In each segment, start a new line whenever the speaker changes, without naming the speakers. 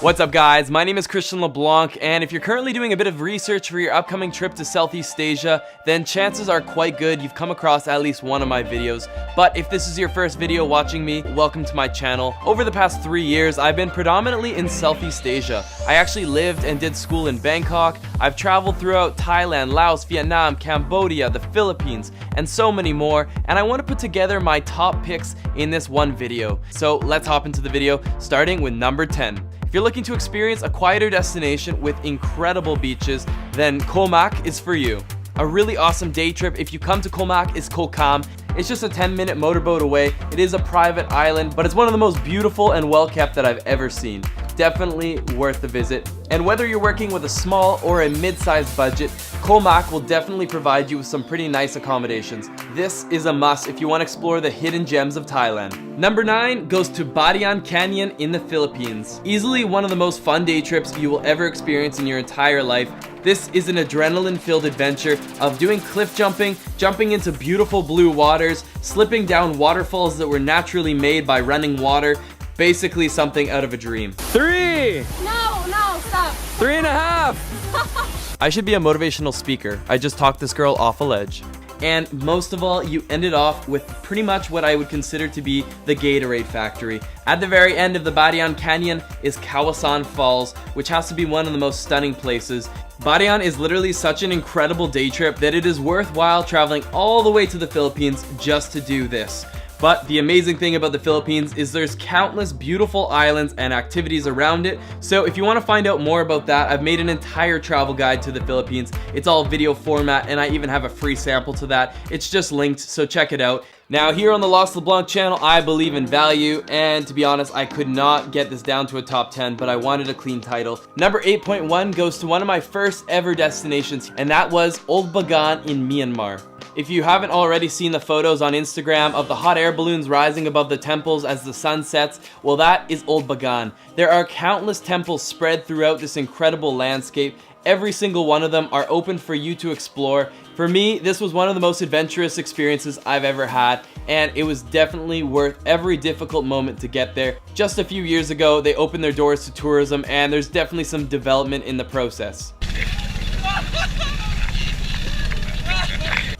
What's up guys, my name is Christian LeBlanc, and if you're currently doing a bit of research for your upcoming trip to Southeast Asia, then chances are quite good you've come across at least one of my videos. But if this is your first video watching me, welcome to my channel. Over the past 3 years, I've been predominantly in Southeast Asia. I actually lived and did school in Bangkok. I've traveled throughout Thailand, Laos, Vietnam, Cambodia, the Philippines, and so many more, and I want to put together my top picks in this one video. So let's hop into the video, starting with number 10. If you're looking to experience a quieter destination with incredible beaches, then Koh Mak is for you. A really awesome day trip if you come to Koh Mak is Koh Kam. It's just a 10-minute motorboat away. It is a private island, but it's one of the most beautiful and well-kept that I've ever seen. Definitely worth the visit. And whether you're working with a small or a mid-sized budget, Koh Mak will definitely provide you with some pretty nice accommodations. This is a must if you want to explore the hidden gems of Thailand. Number 9 goes to Batayan Canyon in the Philippines. Easily one of the most fun day trips you will ever experience in your entire life. This is an adrenaline-filled adventure of doing cliff jumping, jumping into beautiful blue waters, slipping down waterfalls that were naturally made by running water. Basically something out of a dream. 3!
No, stop.
3.5! I should be a motivational speaker. I just talked this girl off a ledge. And most of all, you ended off with pretty much what I would consider to be the Gatorade factory. At the very end of the Batayan Canyon is Kawasan Falls, which has to be one of the most stunning places. Batayan is literally such an incredible day trip that it is worthwhile traveling all the way to the Philippines just to do this. But the amazing thing about the Philippines is there's countless beautiful islands and activities around it. So if you want to find out more about that, I've made an entire travel guide to the Philippines. It's all video format, and I even have a free sample to that. It's just linked, so check it out. Now here on the LostLeBlanc channel, I believe in value, and to be honest, I could not get this down to a top 10, but I wanted a clean title. Number 8.1 goes to one of my first ever destinations, and that was Old Bagan in Myanmar. If you haven't already seen the photos on Instagram of the hot air balloons rising above the temples as the sun sets, well, that is Old Bagan. There are countless temples spread throughout this incredible landscape. Every single one of them are open for you to explore. For me, this was one of the most adventurous experiences I've ever had, and it was definitely worth every difficult moment to get there. Just a few years ago, they opened their doors to tourism, and there's definitely some development in the process.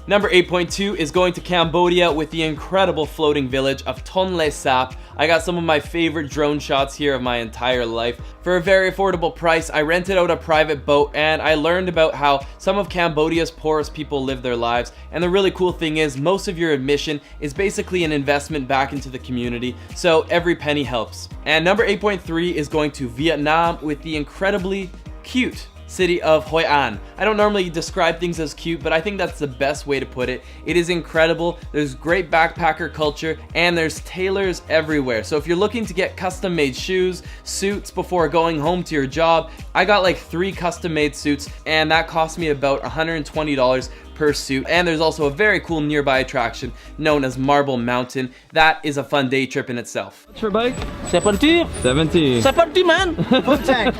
Number 8.2 is going to Cambodia with the incredible floating village of Tonle Sap. I got some of my favorite drone shots here of my entire life. For a very affordable price, I rented out a private boat, and I learned about how some of Cambodia's poorest people live their lives. And the really cool thing is, most of your admission is basically an investment back into the community, so every penny helps. And number 8.3 is going to Vietnam with the incredibly cute city of Hoi An. I don't normally describe things as cute, but I think that's the best way to put it. It is incredible. There's great backpacker culture, and there's tailors everywhere. So if you're looking to get custom-made shoes, suits before going home to your job, I got like 3 custom-made suits, and that cost me about $120 per suit. And there's also a very cool nearby attraction known as Marble Mountain. That is a fun day trip in itself.
What's your bike?
70.
70.
70, man.
Full tank.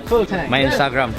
Full tank.
My Instagram.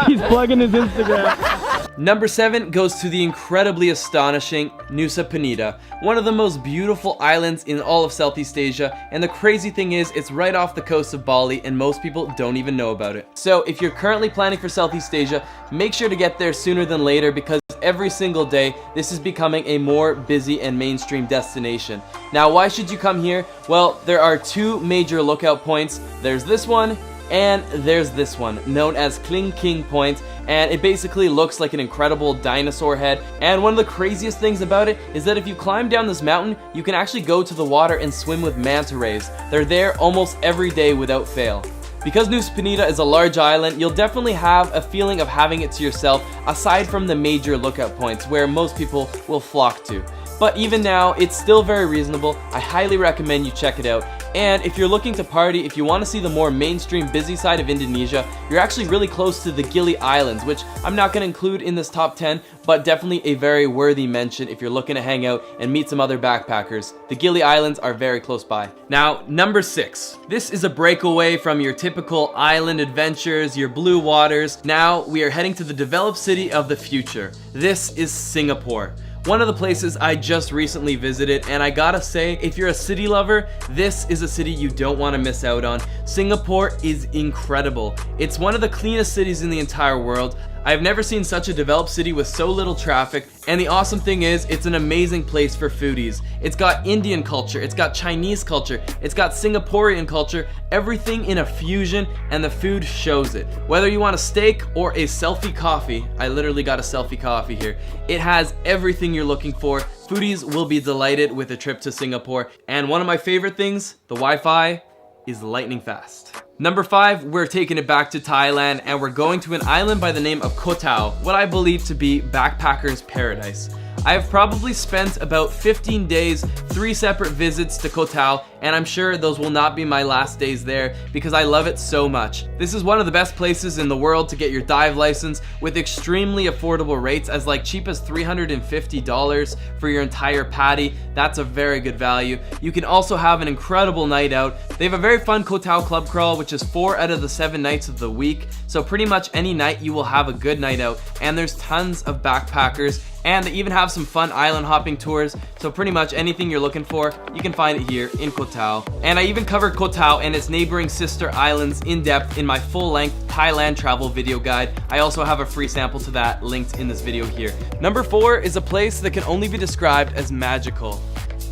He's plugging his Instagram.
Number 7 goes to the incredibly astonishing Nusa Penida, one of the most beautiful islands in all of Southeast Asia, and the crazy thing is it's right off the coast of Bali, and most people don't even know about it. So if you're currently planning for Southeast Asia, make sure to get there sooner than later, because every single day this is becoming a more busy and mainstream destination. Now, why should you come here? Well, there are 2 major lookout points. There's this one, and there's this one, known as Kling King Point, and it basically looks like an incredible dinosaur head. And one of the craziest things about it is that if you climb down this mountain, you can actually go to the water and swim with manta rays. They're there almost every day without fail. Because Nusa Penida is a large island, you'll definitely have a feeling of having it to yourself, aside from the major lookout points where most people will flock to. But even now, it's still very reasonable. I highly recommend you check it out. And if you're looking to party, if you want to see the more mainstream busy side of Indonesia, you're actually really close to the Gili Islands, which I'm not going to include in this top 10, but definitely a very worthy mention if you're looking to hang out and meet some other backpackers. The Gili Islands are very close by. Now, number 6. This is a breakaway from your typical island adventures, your blue waters. Now, we are heading to the developed city of the future. This is Singapore. one of the places I just recently visited, and I gotta say, if you're a city lover, this is a city you don't want to miss out on. Singapore is incredible. It's one of the cleanest cities in the entire world. I've never seen such a developed city with so little traffic, and the awesome thing is, it's an amazing place for foodies. It's got Indian culture, it's got Chinese culture, it's got Singaporean culture, everything in a fusion, and the food shows it. Whether you want a steak or a selfie coffee, I literally got a selfie coffee here, it has everything you're looking for. Foodies will be delighted with a trip to Singapore, and one of my favorite things, the Wi-Fi is lightning fast. Number 5, we're taking it back to Thailand, and we're going to an island by the name of Koh Tao, what I believe to be backpacker's paradise. I have probably spent about 15 days, 3 separate visits to Koh Tao, and I'm sure those will not be my last days there because I love it so much. This is one of the best places in the world to get your dive license with extremely affordable rates, as like cheap as $350 for your entire patty. That's a very good value. You can also have an incredible night out. They have a very fun Koh Tao club crawl, which is 4 out of the 7 nights of the week. So pretty much any night you will have a good night out, and there's tons of backpackers. And they even have some fun island hopping tours, so pretty much anything you're looking for, you can find it here in Koh Tao. And I even covered Koh Tao and its neighboring sister islands in depth in my full-length Thailand travel video guide. I also have a free sample to that linked in this video here. Number 4 is a place that can only be described as magical.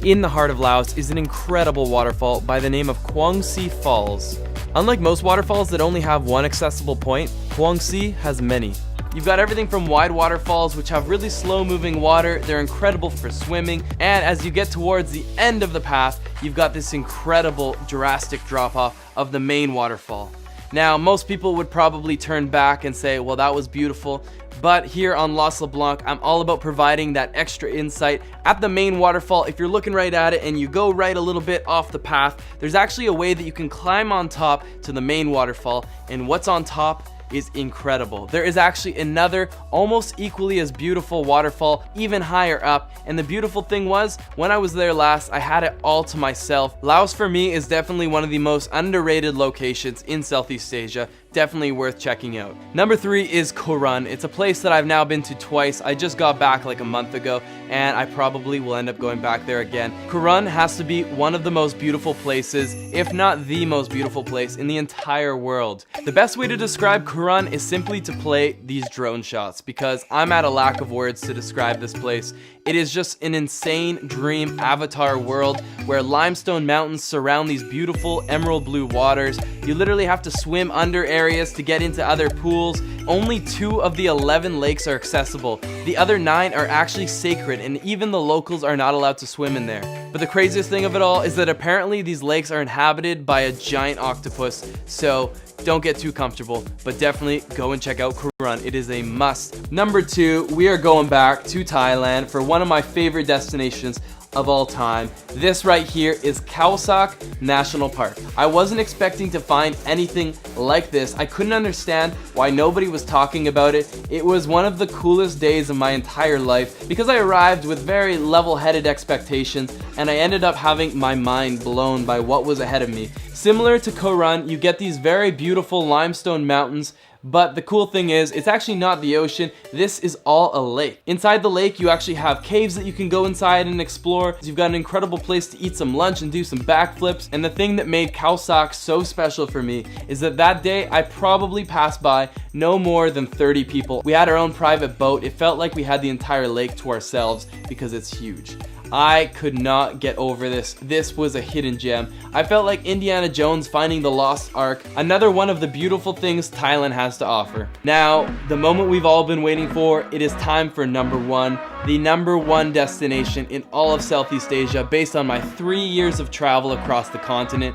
In the heart of Laos is an incredible waterfall by the name of Quang Si Falls. Unlike most waterfalls that only have one accessible point, Quang Si has many. You've got everything from wide waterfalls, which have really slow moving water. They're incredible for swimming. And as you get towards the end of the path, you've got this incredible drastic drop off of the main waterfall. Now, most people would probably turn back and say, well, that was beautiful. But here on LostLeBlanc, I'm all about providing that extra insight. At the main waterfall, if you're looking right at it and you go right a little bit off the path, there's actually a way that you can climb on top to the main waterfall. And what's on top is incredible. There is actually another almost equally as beautiful waterfall even higher up, and the beautiful thing was, when I was there last, I had it all to myself. Laos for me is definitely one of the most underrated locations in Southeast Asia. Definitely worth checking out. Number 3 is Koh Run. It's a place that I've now been to twice. I just got back like a month ago, and I probably will end up going back there again. Koh Run has to be one of the most beautiful places, if not the most beautiful place in the entire world. The best way to describe Koh Run is simply to play these drone shots, because I'm at a lack of words to describe this place. It is just an insane dream avatar world where limestone mountains surround these beautiful emerald blue waters. You literally have to swim under areas to get into other pools. Only 2 of the 11 lakes are accessible. The other 9 are actually sacred, and even the locals are not allowed to swim in there. But the craziest thing of it all is that apparently these lakes are inhabited by a giant octopus, so don't get too comfortable, but definitely go and check out Koh Run. It is a must. Number 2, we are going back to Thailand for one of my favorite destinations of all time. This right here is Khao Sak National Park. I wasn't expecting to find anything like this. I couldn't understand why nobody was talking about it. It was one of the coolest days of my entire life because I arrived with very level-headed expectations, and I ended up having my mind blown by what was ahead of me. Similar to Koh Run, you get these very beautiful limestone mountains, but the cool thing is, it's actually not the ocean. This is all a lake. Inside the lake, you actually have caves that you can go inside and explore. You've got an incredible place to eat some lunch and do some backflips. And the thing that made Khao Sak so special for me is that day, I probably passed by no more than 30 people. We had our own private boat. It felt like we had the entire lake to ourselves because it's huge. I could not get over this. This was a hidden gem. I felt like Indiana Jones finding the lost ark. Another one of the beautiful things Thailand has to offer. Now, the moment we've all been waiting for, it is time for number 1. The number 1 destination in all of Southeast Asia based on my 3 years of travel across the continent.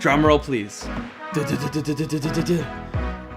Drumroll please.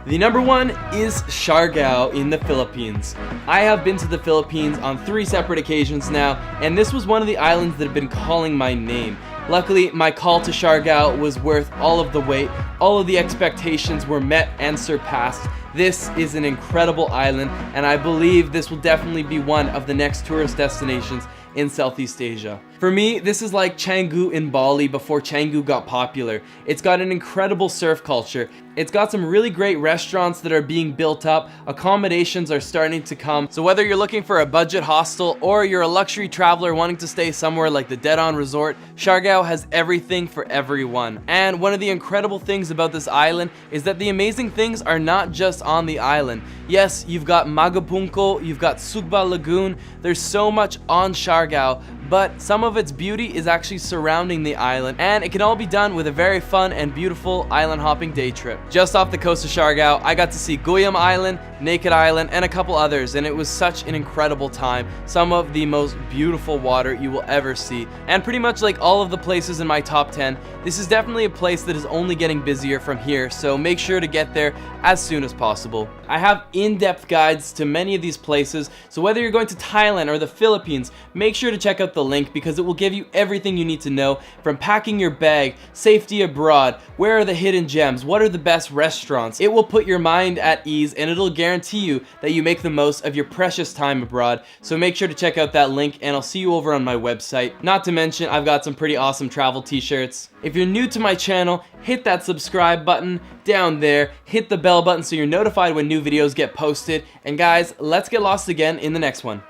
The number 1 is Siargao in the Philippines. I have been to the Philippines on 3 separate occasions now, and this was one of the islands that have been calling my name. Luckily, my call to Siargao was worth all of the wait. All of the expectations were met and surpassed. This is an incredible island, and I believe this will definitely be one of the next tourist destinations in Southeast Asia. For me, this is like Canggu in Bali before Canggu got popular. It's got an incredible surf culture. It's got some really great restaurants that are being built up. Accommodations are starting to come. So whether you're looking for a budget hostel or you're a luxury traveler wanting to stay somewhere like the Dead On Resort, Siargao has everything for everyone. And one of the incredible things about this island is that the amazing things are not just on the island. Yes, you've got Magapungko, you've got Sugba Lagoon. There's so much on Siargao, but some of its beauty is actually surrounding the island, and it can all be done with a very fun and beautiful island hopping day trip. Just off the coast of Siargao, I got to see Guyam Island, Naked Island, and a couple others, and it was such an incredible time. Some of the most beautiful water you will ever see. And pretty much like all of the places in my top 10, this is definitely a place that is only getting busier from here, so make sure to get there as soon as possible. I have in-depth guides to many of these places, so whether you're going to Thailand or the Philippines, make sure to check out the link because it will give you everything you need to know, from packing your bag, safety abroad, where are the hidden gems, what are the best restaurants. It will put your mind at ease, and it'll guarantee you that you make the most of your precious time abroad. So make sure to check out that link, and I'll see you over on my website. Not to mention, I've got some pretty awesome travel t-shirts. If you're new to my channel, hit that subscribe button down there, hit the bell button so you're notified when new videos get posted, and guys, let's get lost again in the next one.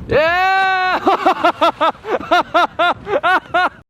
Yeah!